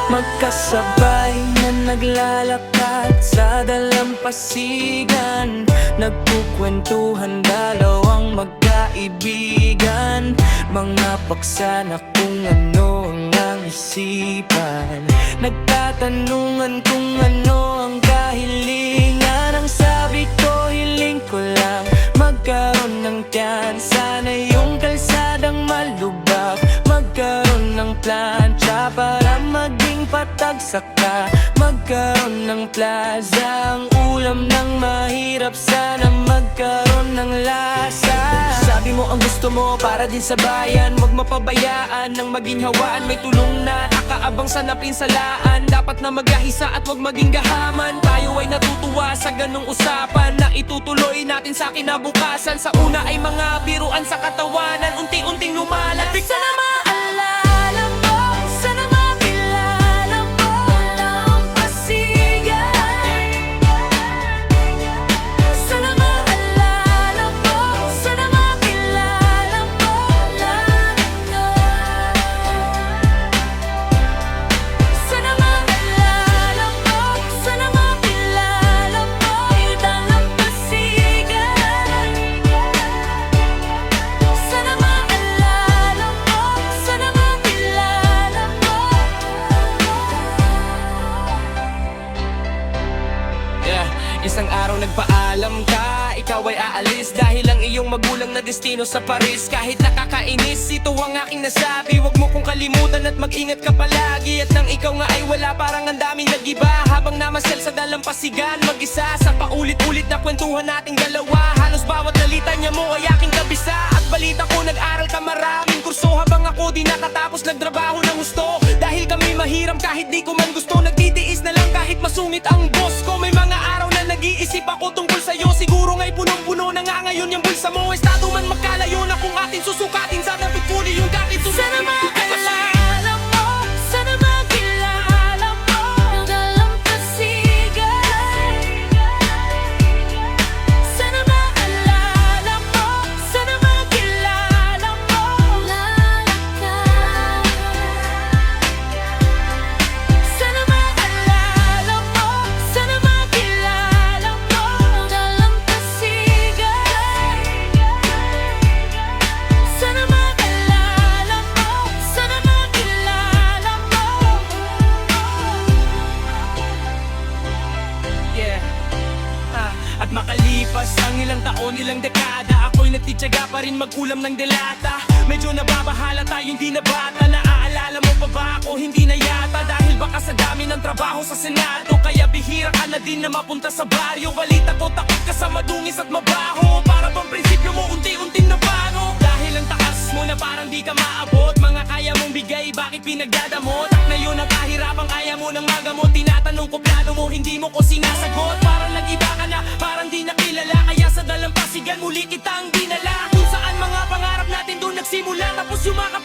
Magkasabay na naglalakad sa dalampasigan, nagkukwentuhan dalawang magkaibigan, mga paksa na kung ano ang isipan, nagtatanungan kung ano ang kahilingan. Ang sabi ko, hiling ko lang magkaroon ng tiyan, sana yung kalsadang malubak, magkaroon ng plancha para maging patag, saka magkaroon ng plaza. Ang ulam ng mahirap, sana magkaroon ng lasa. Sabi mo ang gusto mo para din sa bayan, huwag mapabayaan ng maging hawaan. May tulong na nakaabang sa napinsalaan, dapat na maghahisa at huwag maging gahaman. Tayo ay natutuwa sa ganong usapan na itutuloy natin sa kinabukasan. Sa una ay mga biruan sa katawanan, unti-unting lumalapit. Sana maalala mo, sana makilala mo ang pasigan. Sana maalala mo, sana makilala mo sana maalala mo, sana makilala mo ang pasigan. Sana maalala mo, sana makilala mo. Isang araw nagpaalam ka, ikaw ay aalis dahil ang iyong magulang na destino sa Paris. Kahit nakakainis, ito ang aking nasabi, huwag mo kong kalimutan at mag-ingat ka palagi. At nang ikaw nga ay wala, parang ang daming nag-iba, habang namasyal sa dalampasigan mag-isa. Sa paulit-ulit na kwentuhan nating dalawa, halos bawat nalita niya mo ay aking kabisa. At balita ko nag-aral ka maraming kurso, habang ako di nakatapos nagtrabaho ng gusto. Dahil kami mahiram kahit di ko man gusto, nagtitiis na lang kahit masungit ang boss ko. May mga araw na nag-iisip ako tungkol sa'yo, siguro nga'y punong-puno na nga ngayon yung bulsa mo. Estado man magkalayo na kung atin susukatin, sana pagpuli yung dati susunod. Sana makilala mo, sana makilala mo ang dalampasigan. Sana maalala mo, sana makilala mo lalakad. Sana maalala mo, sana makilala mo ang dalampasigan. Sana maalala mo, sana makilala mo. At makalipas ang ilang taon, ilang dekada, ako'y nagtitiyaga pa rin magkulam ng delata. Medyo nababahala tayo, hindi na bata. Naaalala mo pa ba ako? Hindi na yata, dahil baka sa dami ng trabaho sa Senado, kaya bihira ka na din na mapunta sa baryo. Balita ko takot ka sa madungis at mabaho, para bang prinsipyo mo unti-unting nabago. Dahil ang taas mo na parang di ka maabot, mga kaya mong bigay, bakit pinagdadamot? At ngayon ang kahirapang kaya mo ng magamot, tinatanong ko plano mo, hindi mo ko sinasagot. Parang nag-iba ka na, parang di nakilala, kaya sa dalampasigan muli kitang dinala. Kung saan mga pangarap natin doon nagsimula, tapos yumakap